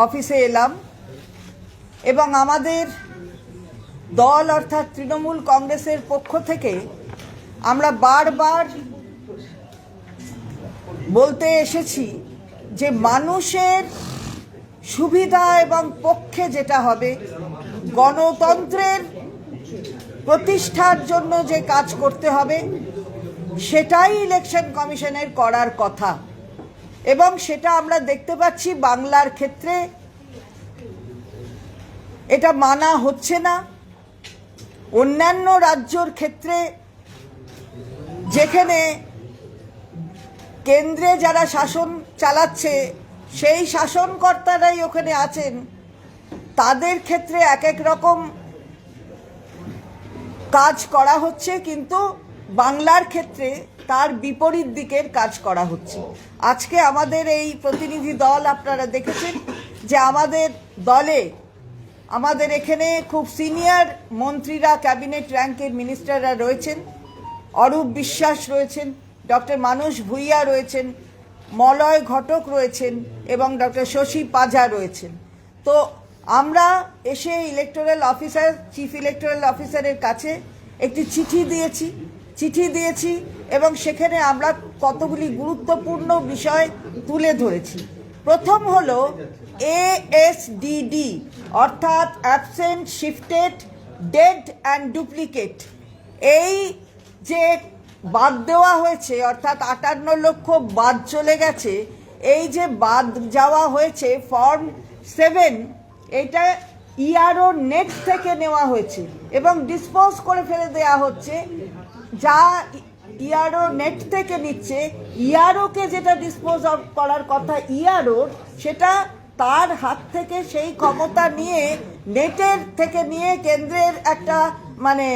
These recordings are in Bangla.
অফিসে এলাম এবং আমাদের দল অর্থাৎ তৃণমূল কংগ্রেসের পক্ষ থেকে আমরা বারবার বলতে এসেছি যে মানুষের সুবিধা এবং পক্ষে যেটা হবে, গণতন্ত্রের প্রতিষ্ঠার জন্য যে কাজ করতে হবে সেটাই ইলেকশন কমিশনের করার কথা। এবং সেটা আমরা দেখতে পাচ্ছি বাংলার ক্ষেত্রে এটা মানা হচ্ছে না। অন্যান্য রাজ্যর ক্ষেত্রে যেখানে কেন্দ্রে যারা শাসন চালাচ্ছে সেই শাসনকর্তারাই ওখানে আছেন, তাদের ক্ষেত্রে এক এক রকম কাজ করা হচ্ছে, কিন্তু বাংলার ক্ষেত্রে তার বিপরীত দিকের কাজ করা হচ্ছে। আজকে আমাদের এই প্রতিনিধি দল আপনারা দেখেছেন যে আমাদের দলে আমাদের এখানে খুব সিনিয়র মন্ত্রীরা, ক্যাবিনেট র্যাঙ্কের মিনিস্টাররা রয়েছেন। অরূপ বিশ্বাস রয়েছেন, ডক্টর মানস ভূঁইয়া রয়েছেন, মলয় ঘটক রয়েছেন এবং ডক্টর শশী পাজা রয়েছেন। তো আমরা এসে ইলেকটোরাল অফিসার, চিফ ইলেকটোরাল অফিসারের কাছে একটি চিঠি দিয়েছি এবং সেখানে আমরা কতগুলি গুরুত্বপূর্ণ বিষয় তুলে ধরেছি। প্রথম হলো ASDD অর্থাৎ absent, shifted, dead and duplicate. এই যে বাদ দেওয়া হয়েছে অর্থাৎ 58 লক্ষ বাদ চলে গেছে, এই যে বাদ যাওয়া হয়েছে ফর্ম 7, এটা ইআরও নেট থেকে নেওয়া হয়েছে এবং ডিসপোজ করে ফেলে দেওয়া হচ্ছে। যা ইআরও নেট থেকে নিচ্ছে, ইআরওকে যেটা ডিসপোজ করার কথা ইআরওর, সেটা তার হাত থেকে সেই ক্ষমতা নিয়ে নেটের থেকে নিয়ে কেন্দ্রের একটা মানে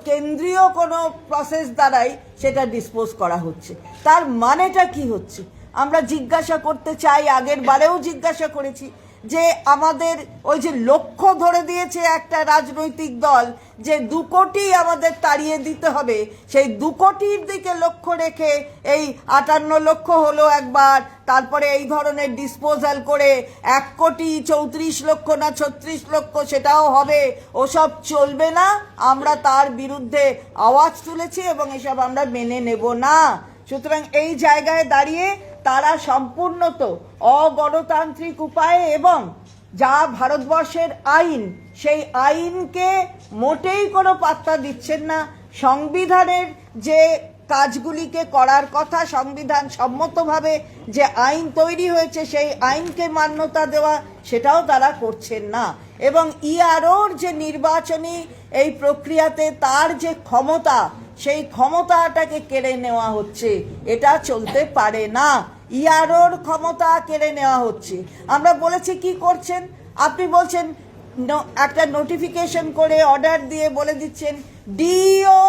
কেন্দ্রীয় কোনো প্রসেস দ্বারাই সেটা ডিসপোজ করা হচ্ছে। তার মানেটা কি হচ্ছে আমরা জিজ্ঞাসা করতে চাই। আগের বারেও জিজ্ঞাসা করেছি যে আমাদের ওই যে লক্ষ্য ধরে দিয়েছে একটা রাজনৈতিক দল যে 2 কোটি আমাদের তাড়িয়ে দিতে হবে, সেই 2 কোটির দিকে লক্ষ্য রেখে এই 58 লক্ষ হলো একবার, তারপরে এই ধরনের ডিসপোজাল করে 1 কোটি 34 লক্ষ না 36 লক্ষ সেটাও হবে। ওসব চলবে না, আমরা তার বিরুদ্ধে আওয়াজ তুলেছি এবং এসব আমরা মেনে নেব না। সুতরাং এই জায়গায় দাঁড়িয়ে তারা সম্পূর্ণত অগণতান্ত্রিক উপায়ে এবং যা ভারতবর্ষের আইন, সেই আইনকে মোটেই কোনো পাত্তা দিচ্ছেন না। সংবিধানের যে কাজগুলিকে করার কথা, সংবিধান সম্মতভাবে যে আইন তৈরি হয়েছে সেই আইনকে মান্যতা দেওয়া, সেটাও তারা করছেন না। এবং ইআরওর যে নির্বাচনী এই প্রক্রিয়াতে তার যে ক্ষমতা, সেই ক্ষমতাটাকে কেড়ে নেওয়া হচ্ছে। এটা চলতে পারে না, ইআরওর ক্ষমতা কেড়ে নেওয়া হচ্ছে। আমরা বলেছি কি করছেন, আপনি বলছেন একটা নোটিফিকেশন করে অর্ডার দিয়ে বলে দিচ্ছেন ডিইও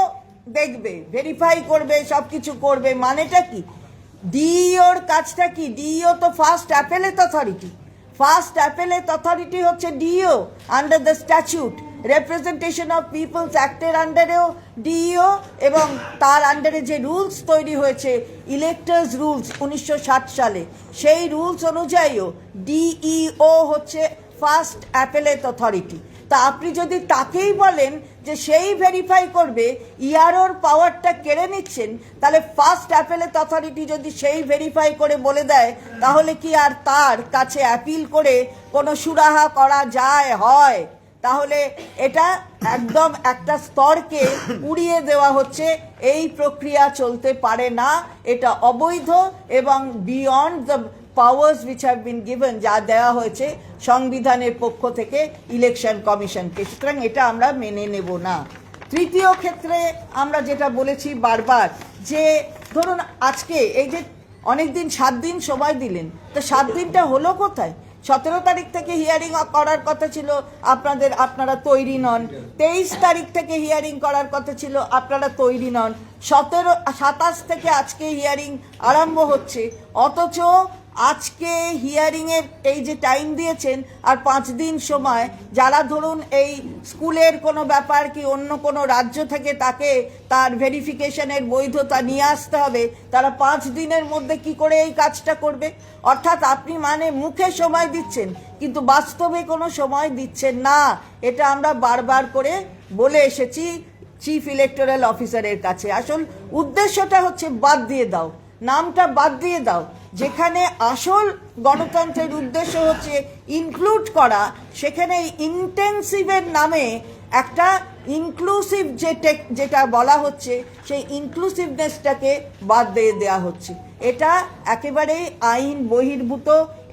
দেখবে, ভেরিফাই করবে, সব কিছু করবে। মানেটা কি? ডিইওর কাজটা কি? ডিইও তো first appellate authority. First appellate authority হচ্ছে DEO under the statute. Representation of people's অ্যাক্টের আন্ডারেও ডিইও, এবং তার আন্ডারে যে রুলস তৈরি হয়েছে ইলেক্টার্স রুলস 1960 সালে, সেই রুলস অনুযায়ীও ডিইও হচ্ছে ফার্স্ট অ্যাপেলেট অথরিটি। তা আপনি যদি তাকেই বলেন যে সেই ভেরিফাই করবে, ইআরওর পাওয়ারটা কেড়ে নিচ্ছেন, তাহলে ফার্স্ট অ্যাপেলেট অথরিটি যদি সেই ভেরিফাই করে বলে দেয়, তাহলে কি আর তার কাছে অ্যাপিল করে কোনো সুরাহা করা যায় হয়? তাহলে এটা একদম একটা স্তরকে উড়িয়ে দেওয়া হচ্ছে। এই প্রক্রিয়া চলতে পারে না, এটা অবৈধ এবং beyond the powers which have been given, যা দেওয়া হয়েছে সংবিধানের পক্ষ থেকে ইলেকশন কমিশনকে। সুতরাং এটা আমরা মেনে নেব না। তৃতীয় ক্ষেত্রে আমরা যেটা বলেছি বারবার, যে ধরুন আজকে এই যে অনেক দিন 7 দিন সময় দিলেন, তো 7 দিনটা হলো কোথায়? 17 তারিখ থেকে হিয়ারিং করার কথা ছিল, আপনারা তৈরি নন। 23 তারিখ থেকে হিয়ারিং করার কথা ছিল, আপনারা তৈরি নন। 27 থেকে আজকে হিয়ারিং আরম্ভ হচ্ছে, অথচ আজকে হিয়ারিংয়ের এই যে টাইম দিয়েছেন আর 5 দিন সময়, যারা ধরুন এই স্কুলের কোনো ব্যাপার কি অন্য কোনো রাজ্য থেকে তাকে তার ভেরিফিকেশনের বৈধতা নিয়ে আসতে হবে, তারা 5 দিনের মধ্যে কি করে এই কাজটা করবে? অর্থাৎ আপনি মানে মুখে সময় দিচ্ছেন কিন্তু বাস্তবে কোনো সময় দিচ্ছেন না। এটা আমরা বারবার করে বলে এসেছি চিফ ইলেকটোরাল অফিসারের কাছে। আসল উদ্দেশ্যটা হচ্ছে বাদ দিয়ে দাও, নামটা বাদ দিয়ে দাও। যেখানে আসল গণতন্ত্রের উদ্দেশ্য হচ্ছে ইনক্লুড করা, সেখানে ইন্টেন্সিভের নামে একটা ইনক্লুসিভ যেটা বলা হচ্ছে সেই ইনক্লুসিভনেসটাকে বাদ দিয়ে দেওয়া হচ্ছে। এটা একেবারেই আইন বহির্ভূত,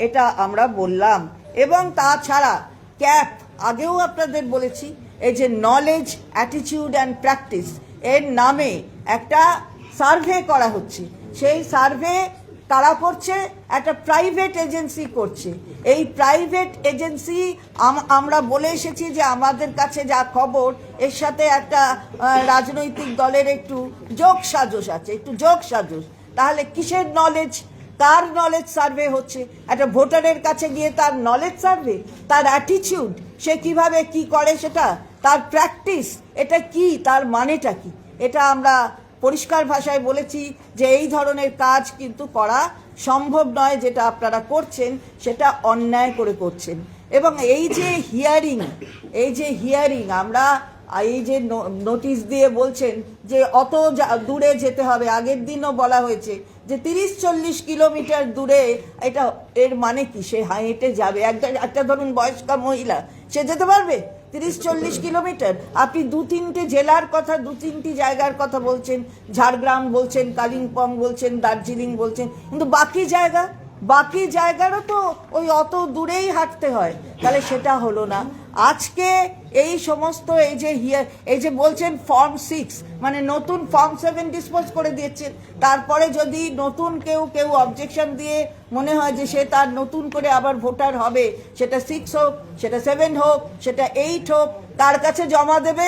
এটা আমরা বললাম। এবং তাছাড়া ক্যাপ আগেও আপনাদের বলেছি, এই যে নলেজ, অ্যাটিটিউড অ্যান্ড প্র্যাকটিস এর নামে একটা সার্ভে করা হচ্ছে। সেই সার্ভে তারা করছে, একটা প্রাইভেট এজেন্সি করছে। এই প্রাইভেট এজেন্সি আমরা বলে এসেছি যে আমাদের কাছে যা খবর, এর সাথে একটা রাজনৈতিক দলের একটু যোগসাজশ আছে, একটু যোগসাজশ। তাহলে কিসের নলেজ, কার নলেজ সার্ভে হচ্ছে? একটা ভোটারের কাছে গিয়ে তার নলেজ সার্ভে, তার অ্যাটিটিউড, সে কিভাবে কি করে সেটা, তার প্র্যাকটিস, এটা কি, তার মানেটা কি? এটা আমরা পরিষ্কার ভাষায় বলেছি যে এই ধরনের কাজ কিন্তু করা সম্ভব নয়। যেটা আপনারা করছেন সেটা অন্যায় করে করছেন। এবং এই যে হিয়ারিং আমরা এই যে নোটিশ দিয়ে বলছেন যে অত দূরে যেতে হবে, আগের দিনও বলা হয়েছে যে 30-40 কিলোমিটার দূরে, এটা এর মানে কি? সে হেঁটে যাবে? একটা ধরুন বয়স্কা মহিলা, সে যেতে পারবে 30-40 কিলোমিটার? আপনি 2-3টে জেলার কথা, 2-3টি জায়গার কথা বলছেন, ঝাড়গ্রাম বলছেন, কালিম্পং বলছেন, দার্জিলিং বলছেন, কিন্তু বাকি জায়গারও তো ওই অত দূরেই হাঁটতে হয়। তাহলে সেটা হলো না। আজকে এই সমস্ত এই যে বলছেন ফর্ম 6, মানে নতুন ফর্ম 7 ডিসপোজ করে দিয়েছেন। তারপরে যদি নতুন কেউ অবজেকশন দিয়ে মনে হয় যে সে তার নতুন করে আবার ভোটার হবে, সেটা 6 হোক, সেটা 7 হোক, সেটা 8 হোক, তার কাছে জমা দেবে।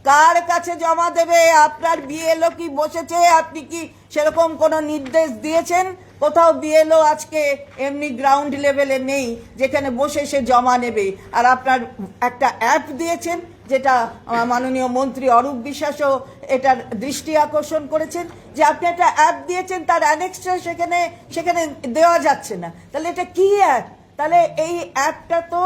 কার কাছে জমা দেবে? আপনার বিএলও কি বসেছে? আপনি কি সেরকম কোনো নির্দেশ দিয়েছেন? কোথাও বিএলও আজকে এমনি গ্রাউন্ড লেভেলে নেই যেখানে বসে সে জমা নেবে। আর আপনার একটা অ্যাপ দিয়েছেন, যেটা মাননীয় মন্ত্রী অরূপ বিশ্বাসও এটার দৃষ্টি আকর্ষণ করেছেন, যে আপনি একটা অ্যাপ দিয়েছেন, তার অ্যানেক্সটা সেখানে দেওয়া যাচ্ছে না। তাহলে এটা কি অ্যাপ? তাহলে এই অ্যাপটা তো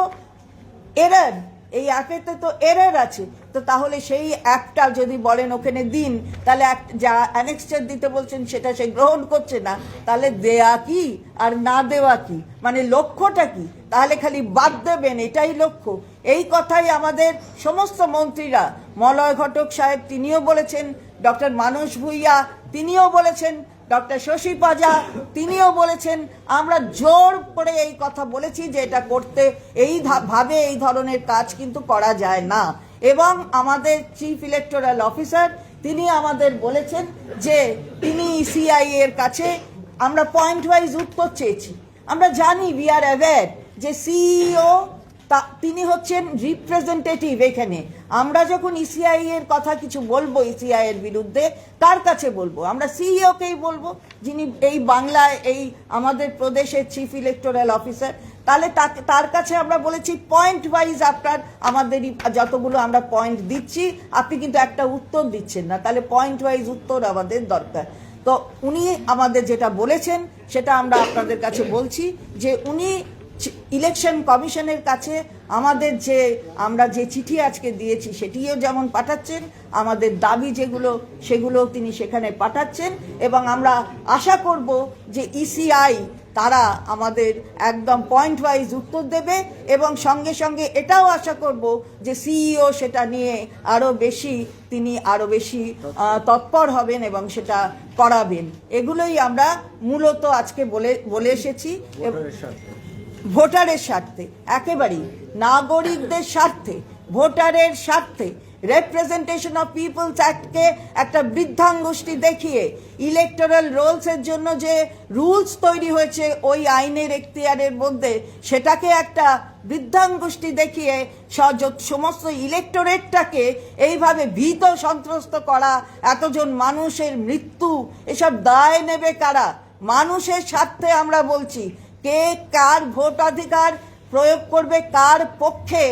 এরর, এই অ্যাপেতে তো এরর আছে। তো তাহলে সেই অ্যাপটা যদি বলেন ওখানে দিন, তাহলে যা অ্যানেক্সচার দিতে বলছেন সেটা সে গ্রহণ করছে না, তাহলে দেয়া কি আর না দেওয়া কি? মানে লক্ষ্যটা কি? তাহলে খালি বাদ দেবেন, এটাই লক্ষ্য? এই কথাই আমাদের সমস্ত মন্ত্রীরা, মলয় ঘটক সাহেব তিনিও বলেছেন, ডক্টর মানস ভূঁইয়া তিনিও বলেছেন, ডক্টর শশী পাজা তিনিও বলেছেন। আমরা জোর করে এই কথা বলেছি যে এটা করতে ভাবে এই ধরনের কাজ কিন্তু করা যায় না। এবং আমাদের চিফ ইলেকটোরাল অফিসার তিনি আমাদের বলেছেন যে তিনি ইসিআই এর কাছে আমরা পয়েন্ট ওয়াইজ উত্তর চেয়েছি। আমরা জানি, উই আর অ্যাওয়্যার যে সিইও তিনি হচ্ছেন রিপ্রেজেন্টেটিভ এখানে। আমরা যখন ইসিআই এর কথা কিছু বলবো, ইসিআই এর বিরুদ্ধে, কার কাছে বলবো? আমরা সিইওকেই বলবো, যিনি এই বাংলায় এই আমাদের প্রদেশের চিফ ইলেকটোরাল অফিসার। তাহলে তার কাছে আমরা বলেছি পয়েন্ট ওয়াইজ আপনার আমাদের যতগুলো আমরা পয়েন্ট দিচ্ছি, আপনি কিন্তু একটা উত্তর দিচ্ছেন না। তাহলে পয়েন্ট ওয়াইজ উত্তর আমাদের দরকার। তো উনি আমাদের যেটা বলেছেন সেটা আমরা আপনাদের কাছে বলছি, যে উনি ইলেকশন কমিশনের কাছে আমাদের আমরা যে চিঠি আজকে দিয়েছি সেটিও যেমন পাঠাচ্ছেন, আমাদের দাবি সেগুলো তিনি সেখানে পাঠাচ্ছেন। এবং আমরা আশা করব যে ইসিআই তারা আমাদের একদম পয়েন্ট ওয়াইজ উত্তর দেবে। এবং সঙ্গে সঙ্গে এটাও আশা করব যে সিইও সেটা নিয়ে তিনি আরও বেশি তৎপর হবেন এবং সেটা করাবেন। এগুলোই আমরা মূলত আজকে বলে এসেছি। ভোটারের স্বার্থে, একেবারেই নাগরিকদের স্বার্থে, ভোটারের স্বার্থে রিপ্রেজেন্টেশন অফ পিপলস অ্যাক্টকে একটা বৃদ্ধাঙ্গুষ্টি দেখিয়ে ইলেকটোরাল রোলসের জন্য যে রুলস তৈরি হয়েছে ওই আইনের এখতিয়ারের মধ্যে, সেটাকে একটা বৃদ্ধাঙ্গুষ্টি দেখিয়ে সমস্ত ইলেকটোরেটটাকে এইভাবে ভীত সন্ত্রস্ত করা, এতজন মানুষের মৃত্যু, এসব দায় নেবে কারা? মানুষের স্বার্থে আমরা বলছি, কে কার ভোটাধিকার প্রয়োগ করবে, কার পক্ষে,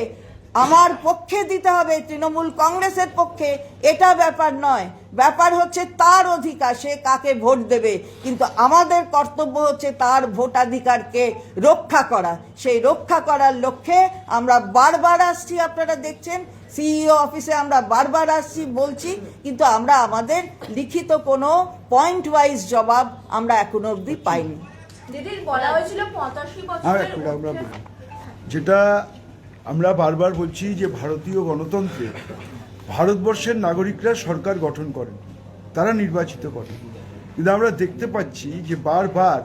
আমার পক্ষে দিতে হবে, তৃণমূল কংগ্রেসের পক্ষে, এটা ব্যাপার নয়। ব্যাপার হচ্ছে তার অধিকার, সে কাকে ভোট দেবে। কিন্তু আমাদের কর্তব্য হচ্ছে তার ভোটাধিকারকে রক্ষা করা। সেই রক্ষা করার লক্ষ্যে আমরা বারবার আসছি, আপনারা দেখছেন সিইও অফিসে আমরা বারবার আসছি, বলছি, কিন্তু আমরা আমাদের লিখিত কোনো পয়েন্ট ওয়াইজ জবাব আমরা এখনো অবধি পাইনি। দিদির বলা হয়েছিল 85 বছরের যেটা আমরা বারবার বলছি যে ভারতীয় গণতন্ত্রে ভারতবর্ষের নাগরিকরা সরকার গঠন করেন, তারা নির্বাচিত করেন। কিন্তু আমরা দেখতে পাচ্ছি যে বারবার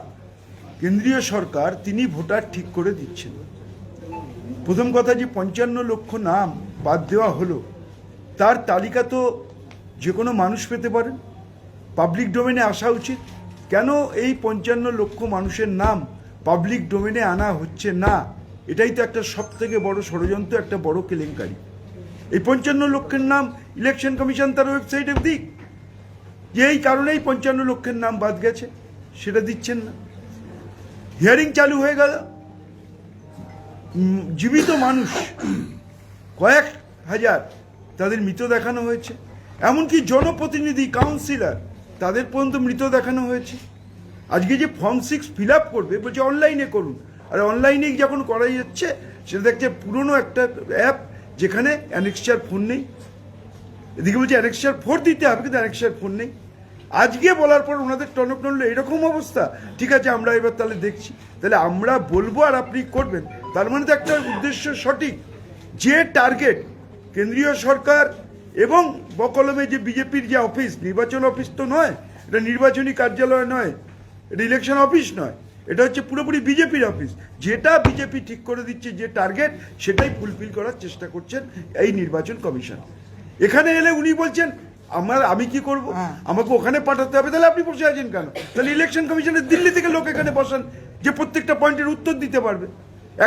কেন্দ্রীয় সরকার তিনি ভোটার ঠিক করে দিচ্ছেন। প্রথম কথা যে 55 লক্ষ নাম বাদ দেওয়া হলো, তার তালিকা তো যে কোনো মানুষ পেতে পারেন, পাবলিক ডোমেনে আসা উচিত। কেন এই 55 লক্ষ মানুষের নাম পাবলিক ডোমেনে আনা হচ্ছে না? এটাই তো একটা সবথেকে বড় ষড়যন্ত্র, একটা বড় কেলেঙ্কারি। এই 55 লক্ষের নাম ইলেকশন কমিশন তার ওয়েবসাইটে দিক, যে এই কারণেই 55 লক্ষের নাম বাদ গেছে, সেটা দিচ্ছেন না। হিয়ারিং চালু হয়ে গেল, জীবিত মানুষ কয়েক হাজার তাদের মৃত দেখানো হয়েছে, এমনকি জনপ্রতিনিধি, কাউন্সিলর, তাদের পর্যন্ত মৃত দেখানো হয়েছে। আজকে যে ফর্ম 6 ফিল আপ করবে বলছে অনলাইনে করুন, আর অনলাইনে যখন করাই যাচ্ছে সেটা দেখছে পুরনো একটা অ্যাপ যেখানে অ্যানেক্সার ফোন নেই। এদিকে বলছে অ্যানেক্সার 4 দিতে হবে, কিন্তু অ্যানেক্সার ফোন নেই। আজকে বলার পর ওনাদের টনক নড়লো, এরকম অবস্থা, ঠিক আছে আমরা এবার তাহলে দেখছি। তাহলে আমরা বলবো আর আপনি করবেন, তার মানে তো একটা উদ্দেশ্য সঠিক। যে টার্গেট কেন্দ্রীয় সরকার এবং বকলমে যে বিজেপির যে অফিস, নির্বাচন অফিস তো নয়, এটা নির্বাচনী কার্যালয় নয়, এটা ইলেকশন অফিস নয়, এটা হচ্ছে পুরোপুরি বিজেপির অফিস। যেটা বিজেপি ঠিক করে দিচ্ছে যে টার্গেট, সেটাই ফুলফিল করার চেষ্টা করছেন এই নির্বাচন কমিশন। এখানে এলে উনি বলছেন আমি কি করব, আমাকে ওখানে পাঠাতে হবে। তাহলে আপনি বসে আছেন কেন? তাহলে ইলেকশন কমিশনের দিল্লি থেকে লোক এখানে বসান, যে প্রত্যেকটা পয়েন্টের উত্তর দিতে পারবে।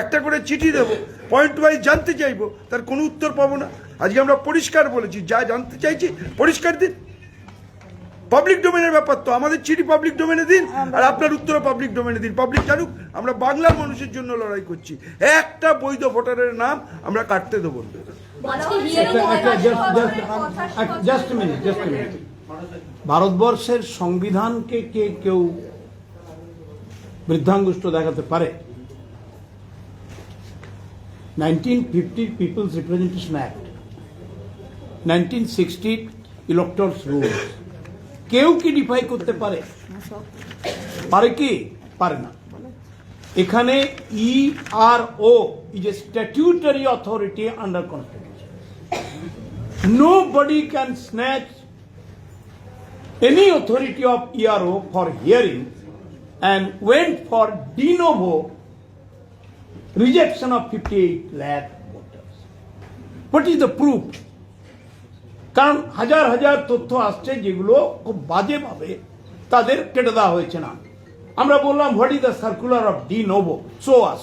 একটা করে চিঠি দেবো, পয়েন্ট ওয়াইজ জানতে চাইবো, তার কোনো উত্তর পাবো না। আজকে আমরা পরিষ্কার বলেছি, যা জানতে চাইছি পরিষ্কার দিন। পাবলিক ডোমেনের ব্যাপার তো, আমাদের চিঠি পাবলিক ডোমেনে দিন, আর আপনার উত্তরও পাবলিক ডোমেনে দিন, পাবলিক জানুক। আমরা বাংলার মানুষের জন্য লড়াই করছি, একটা বৈধ ভোটারের নাম আমরা কাটতে দেবো না। ভারতবর্ষের সংবিধানকে কেউ বৃদ্ধাঙ্গুষ্ঠ দেখাতে পারে? 1950 people's representation act, 1960 electors rules, কেউ কি ডিফাই করতে পারে? পারে কি? পারে না। এখানে ERO is a statutory authority under Constitution. Nobody can snatch any authority of ERO for hearing and went for de novo rejection of 58 lakh voters. What is the proof? কারণ হাজার হাজার তথ্য আসছে যেগুলো খুব বাজেভাবে তাদের কেটে দেওয়া হয়েছে না। আমরা বললাম what is the circular of D novo, show us.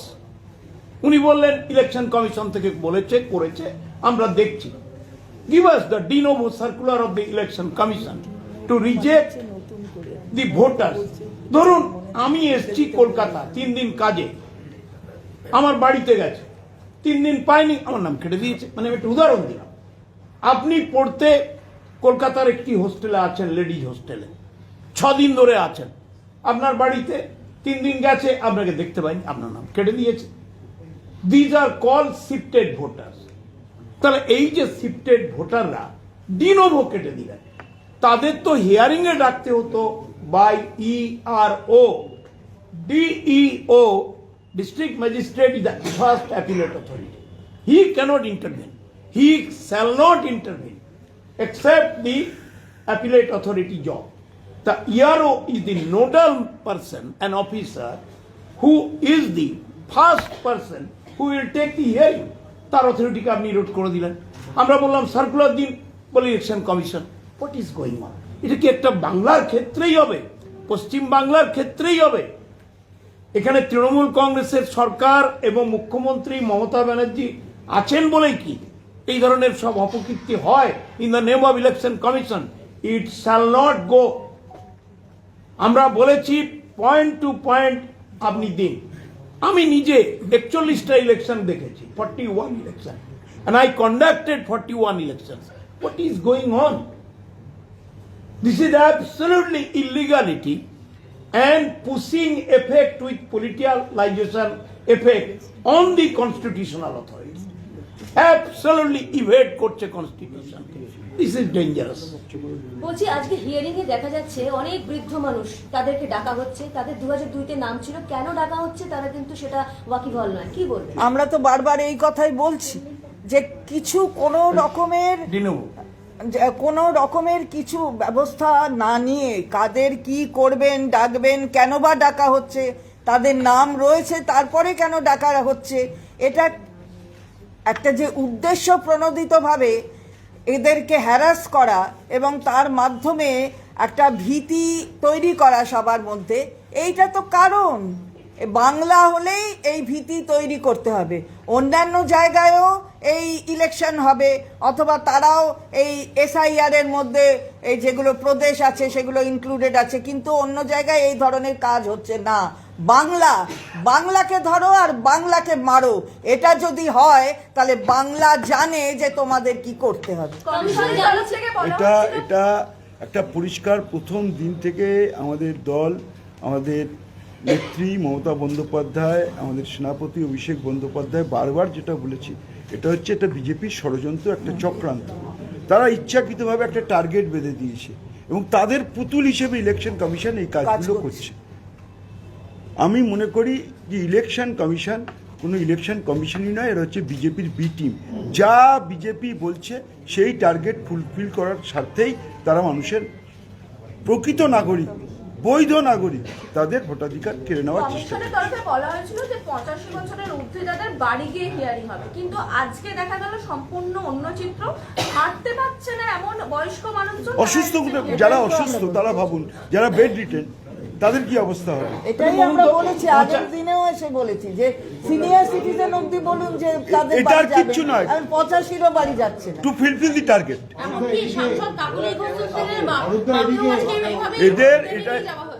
উনি বললেন ইলেকশন কমিশন থেকে বলেছে, করেছে, আমরা দেখছি। Give us the D novo circular of the election commission to reject the voters. ধরুন আমি এসছি কলকাতা 3 দিন কাজে, আমার বাড়িতে গেছে, 3 দিন পাইনি, আমার নাম কেটে দিয়েছে। মানে আমি একটা উদাহরণ দিলাম। আপনি পড়তে কলকাতার একটি হোস্টেলে আছেন, লেডিজ হোস্টেলে 6 দিন ধরে আছেন, আপনার বাড়িতে 3 দিন গেছে, আপনাকে দেখতে পাইনি, আপনার নাম কেটে দিয়েছে। These are call shifted voters. তাহলে এই যে শিফটেড ভোটাররা ডিনোভো কেটে দিলেন, তাদের তো হিয়ারিং এ ডাকতে হতো by ERO। DEO, district magistrate, is the first appellate authority. He cannot intervene, he shall not intervene except the appellate authority job. The ERO is the nodal person, an officer, who is the first person who will take the hearing. তার অথরিটিকে আপনি রোড করে দিলেন। আমরা বললাম সার্কুলার দিন, বলে election commission. What is going on? এটা কি একটা বাংলার ক্ষেত্রেই হবে, পশ্চিম বাংলার ক্ষেত্রেই হবে? এখানে তৃণমূল কংগ্রেসের সরকার এবং মুখ্যমন্ত্রী মমতা ব্যানার্জি আছেন বলেই কি এই ধরনের সব অপকীর্তি হয়? In the name of election commission, it shall not go. আমরা বলেছি পয়েন্ট টু পয়েন্ট আপনি দিন। আমি নিজে 41টা ইলেকশন দেখেছি, 41 election, and I conducted 41 elections. What is going on? This is absolutely illegality and pushing effect with politicalization effect on the constitutional authority. Absolutely evade করছে constitution. This is dangerous. বলছি আজকে হিয়ারিং এ দেখা যাচ্ছে অনেক বৃদ্ধ মানুষ, তাদেরকে ডাকা হচ্ছে, তাদের 2002-তে নাম ছিল, কেন ডাকা হচ্ছে তারা কিন্তু সেটা ওয়াকিবহাল নয়, কি বলবেন? আমরা তো বারবার এই কথাই বলছি যে কিছু কোনো রকমের কিছু ব্যবস্থা না নিয়ে কাদের কি করবেন, ডাকবেন, কেন বা ডাকা হচ্ছে, তাদের নাম রয়েছে তারপরে কেন ডাকা হচ্ছে, এটা একটা যে উদ্দেশ্য প্রণোদিতভাবে এদেরকে হ্যারাস করা এবং তার মাধ্যমে একটা ভীতি তৈরি করা সবার মধ্যে, এইটা তো কারণ। বাংলা হলেই এই ভীতি তৈরি করতে হবে, অন্যান্য জায়গায়ও এই ইলেকশন হবে অথবা তারাও এই SIR এর মধ্যে এই যেগুলো প্রদেশ আছে সেগুলো ইনক্লুডেড আছে, কিন্তু অন্য জায়গায় এই ধরনের কাজ হচ্ছে না। বাংলাকে ধরো আর বাংলাকে মারো, এটা যদি হয় তাহলে বাংলা জানে যে তোমাদের কি করতে হবে। এটা একটা পরিষ্কার প্রথম দিন থেকে আমাদের দল, আমাদের নেত্রী মমতা বন্দ্যোপাধ্যায়, আমাদের সেনাপতি অভিষেক বন্দ্যোপাধ্যায় বারবার যেটা বলেছি, এটা হচ্ছে একটা বিজেপির ষড়যন্ত্র, একটা চক্রান্ত। তারা ইচ্ছাকৃতভাবে একটা টার্গেট বেঁধে দিয়েছে এবং তাদের পুতুল হিসেবে ইলেকশন কমিশন এই কাজগুলো করছে। আমি মনে করি যে ইলেকশন কমিশন কোনো ইলেকশন কমিশনই নয়, এরা হচ্ছে বিজেপির বি টিম। যা বিজেপি বলছে সেই টার্গেট ফুলফিল করার স্বার্থেই তারা মানুষের প্রকৃত নাগরিক, বৈধ নাগরিক, তাদের ভোটাধিকার কেড়ে নেওয়ার চেষ্টা কমিশনের তরফে বলা হয়েছিল যে 85 বছরের ঊর্ধ্বে যাদের বাড়ি গিয়ে হিয়ারিং হবে, কিন্তু আজকে দেখা গেল সম্পূর্ণ অন্য চিত্র। হাঁটতে পারছে না এমন বয়স্ক মানুষজন, অসুস্থ, যারা অসুস্থ তারা ভাবুন, যারা বেড রিটেন তাদের কি অবস্থা হবে। এটাই আমরা বলেছি, আগের দিনেও এসে বলেছি যে সিনিয়র সিটিজেন অবধি বলুন যে তাদের এটা আর কিচ্ছু নয়, 85-রও বাড়ি যাচ্ছে না। টু ফুলফিল দি টার্গেট। এমনকি সাংসদ কাকুলি ঘোষের মাকেও আজকে এইভাবে এদের এটা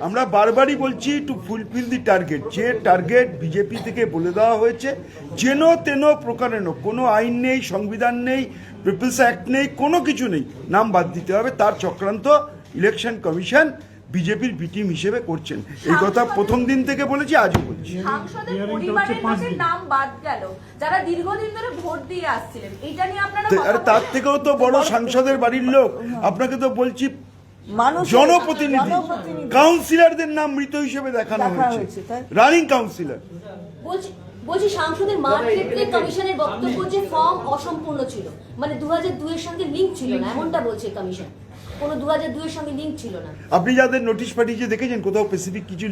আমরা বারবারই বলছি, টু ফুলফিল দি টার্গেট। যে টার্গেট বিজেপি থেকে বলে দেওয়া হয়েছে, যেন তেন প্রকারেণ কোনো আইন নেই, সংবিধান নেই, পিপলস অ্যাক্ট নেই, কোনো কিছু নেই, নাম বাদ দিতে হবে, তার চক্রান্ত ইলেকশন কমিশন বিজেপির বি টিম হিসেবে করছেন। এই কথা প্রথম দিন থেকে বলেছি, আজও বলছি। সাংসদের পরিবারের লোকের নাম বাদ গেল যারা দীর্ঘদিন ধরে ভোট দিয়ে আসছিলেন, এটা নিয়ে আপনারা আর তার থেকেও তো বড় সাংসদের বাড়ির লোক, আপনাকে তো বলছি জনপ্রতিনিধি, কাউন্সিলরদের নাম মৃত হিসেবে দেখানো হয়েছে, রানিং কাউন্সিলর। বলছি সাংসদের মাঠ ক্ষেত্রে কমিশনের বক্তব্য যে ফর্ম অসম্পূর্ণ ছিল, মানে 2002-এর সঙ্গে লিঙ্ক ছিল না, এমনটা বলছে কমিশন, কোনো 2002-এর সঙ্গে লিঙ্ক ছিল না। আপনি যাদের নোটিশ পাঠিয়েছে দেখেছেন কোথাও স্পেসিফিক কিছু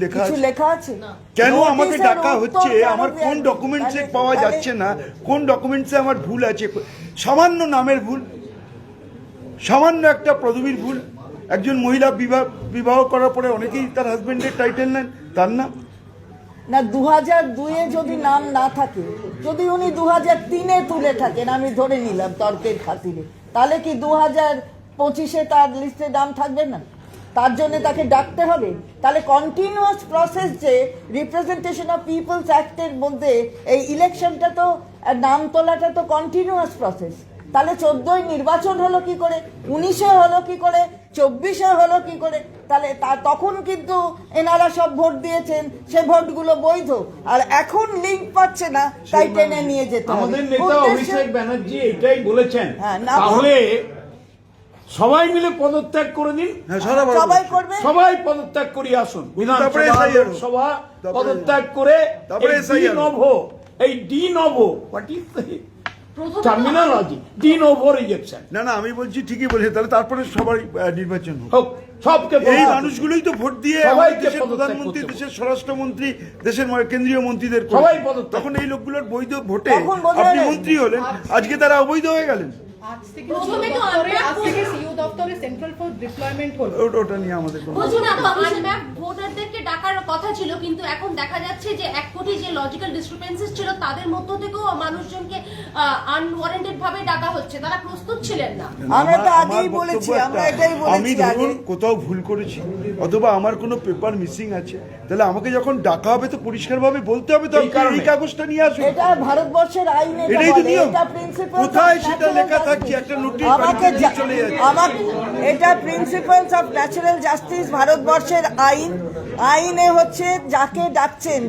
লেখা আছে? না। কেন আমাকে ডাকা হচ্ছে, আমার কোন ডকুমেন্টসে পাওয়া যাচ্ছে না, কোন ডকুমেন্টসে আমার ভুল আছে, সামান্য নামের ভুল, সামান্য একটা পদবীর ভুল। একজন মহিলা বিবাহ করার পরে অনেকেই তার হাজবেন্ডের টাইটেল নেন, তার নাম না 2002-এ যদি নাম না থাকে, যদি উনি 2003-এ তুলে থাকেন, আমি ধরে নিলাম তর্কের খাতিরে, তাহলে কি 2025-এ তার লিস্টে নাম থাকবে না? তার জন্য তাকে ডাকতে হবে? তাহলে কন্টিনিউয়াস প্রসেস যে রিপ্রেজেন্টেশন অফ পিপলস অ্যাক্টের মধ্যে এই ইলেকশনটা তো, নাম তোলাটা তো কন্টিনিউয়াস প্রসেস। তাহলে 14-ই নির্বাচন হলো কি করে, 19-এ হলো কি করে, 24-এ হলো কি করে? তাহলে তখন কিন্তু এনারা সব ভোট দিয়েছেন, সে ভোটগুলো বৈধ, আর এখন লিঙ্ক পাচ্ছে না, তাই টেনে নিয়ে যেতে হবে। আমাদের নেতা অভিষেক ব্যানার্জি এটাই বলেছেন, হ্যাঁ, না তাহলে সবাই মিলে পদত্যাগ করে দিন। সবাই করবে, সবাই পদত্যাগ করিয়ে আসুন, বিধানসভা লোকসভা পদত্যাগ করে এই D novo what is terminology, D novo rejection. না আমি বলছি ঠিকই বলেছে, তাহলে তারপরে সবাই নির্বাচন হোক। সবকে এই মানুষগুলোই তো ভোট দিয়ে দেশের প্রধানমন্ত্রী, দেশের স্বরাষ্ট্রমন্ত্রী, দেশের কেন্দ্রীয় মন্ত্রীদের সবাই তখন এই লোকগুলোর বৈধ ভোটে আপনি মন্ত্রী হলেন, আজকে তারা অবৈধ হয়ে গেলেন। আজ থেকে প্রথমে CEO তো দপ্তরে আমরা আজ থেকে CEO দপ্তরে সেন্ট্রাল ফোর্স ডিপ্লয়মেন্ট হলো। ওটা নিয়ে আমাদের কোনো বলছি না, আনম্যাপ ভোটারদেরকে ডাকার কথা ছিল, কিন্তু এখন দেখা যাচ্ছে যে 1 কোটি যে লজিক্যাল ডিসক্রিপেন্সিস ছিল তাদের মধ্য থেকেও মানুষজনকে আনওয়ারেন্টেড ভাবে ডাকা হচ্ছে, তারা প্রস্তুত ছিলেন না। আমরা তো আমার আগেই বক্তব্য বলেছি, একটা, আমরা এটাই আমি বলেছি আগে। ধরুন কোথাও ভুল করেছি অথবা আমার কোনো পেপার মিসিং আছে, তাহলে আমাকে যখন ডাকা হবে তো পরিষ্কারভাবে বলতে হবে তো এই কারণে। এই কাগজটা নিয়ে আসুন। এটা ভারতবর্ষের আইন, এটা এটাই তো বলে, নিয়ম। এটা প্রিন্সিপাল কোথায় সেটা লেখা থাকছে? একটা নোটিশ আমাকে চলে যাচ্ছে। এটা প্রিন্সিপালস অফ ন্যাচারাল জাস্টিস, ভারতবর্ষের আইন। আইনে হচ্ছে যাকে ডাকছেন,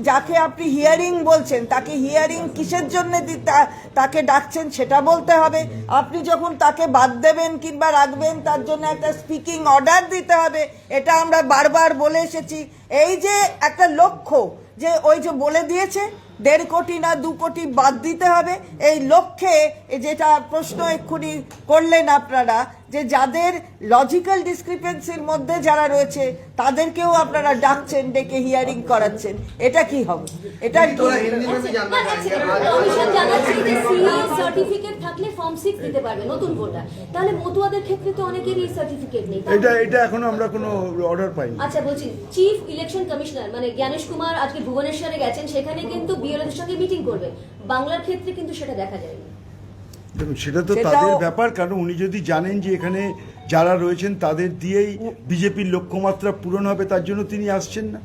যাকে আপনি হিয়ারিং বলছেন, তাকে হিয়ারিং কিসের জন্য তাকে ডাকছেন সেটা বলতে হবে। আপনি যখন তাকে বাদ দেবেন কিংবা রাখবেন তার জন্য একটা স্পিকিং অর্ডার দিতে হবে। এটা আমরা বারবার বলে এসেছি। এই যে একটা লক্ষ্য, যে ওই যে বলে দিয়েছে 1.5 কোটি না 2 কোটি বাদ দিতে হবে, এই লক্ষ্যে যেটা প্রশ্ন এক্ষুনি করলেন আপনারা, যে যাদের লজিক্যাল ডিসক্রিপেন্সির মধ্যে যারা রয়েছে তাদেরকেও আপনারা ডাকছেন, ডেকে হিয়ারিং করাচ্ছেন, এটা কি হবে? এটা কি? কমিশন জানাচ্ছে যে সিএ সার্টিফিকেট থাকলে ফর্ম 6 দিতে পারবে নতুন ভোটার, তাহলে মতুয়াদের ক্ষেত্রে তো অনেকেরই সার্টিফিকেট নেই। এটা এখনো আমরা কোনো অর্ডার পাইনি। আচ্ছা, বলছি চিফ ইলেকশন কমিশনার মানে জ্ঞানেশ কুমার আজকে ভুবনেশ্বরে গেছেন, সেখানে কিন্তু বিএলওদের সঙ্গে মিটিং করবে। বাংলার ক্ষেত্রে কিন্তু সেটা দেখা যায়নি। দেখুন সেটা তো সেটাও- তাদের ব্যাপার, কারণ উনি যদি জানেন যে এখানে যারা রয়েছেন তাদের দিয়েই বিজেপির লক্ষ্যমাত্রা পূরণ হবে, তার জন্য তিনি আসছেন না।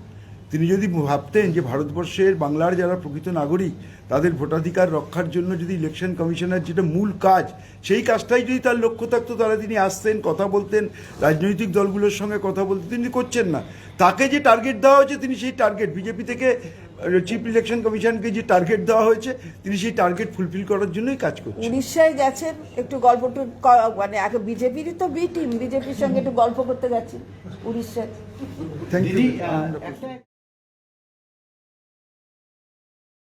তিনি যদি ভাবতেন যে ভারতবর্ষের বাংলার যারা প্রকৃত নাগরিক তাদের ভোটাধিকার রক্ষার জন্য যদি ইলেকশন কমিশনের যেটা মূল কাজ, সেই কাজটাই যদি তার লক্ষ্য থাকতো তাহলে তিনি আসতেন, কথা বলতেন, রাজনৈতিক দলগুলোর সঙ্গে কথা বলতেন। তিনি করছেন না। তাকে যে টার্গেট দেওয়া হয়েছে তিনি সেই টার্গেট, বিজেপি থেকে চিফ ইলেকশন কমিশনকে যে টার্গেট দেওয়া হয়েছে তিনি সেই টার্গেট ফুলফিল করার জন্যই কাজ করছেন। উড়িষ্যায় গেছেন, একটু গল্প মানে বিজেপিরই তো বি টিম, বিজেপির সঙ্গে একটু গল্প করতে গেছেন উড়িষ্যায়। Thank you.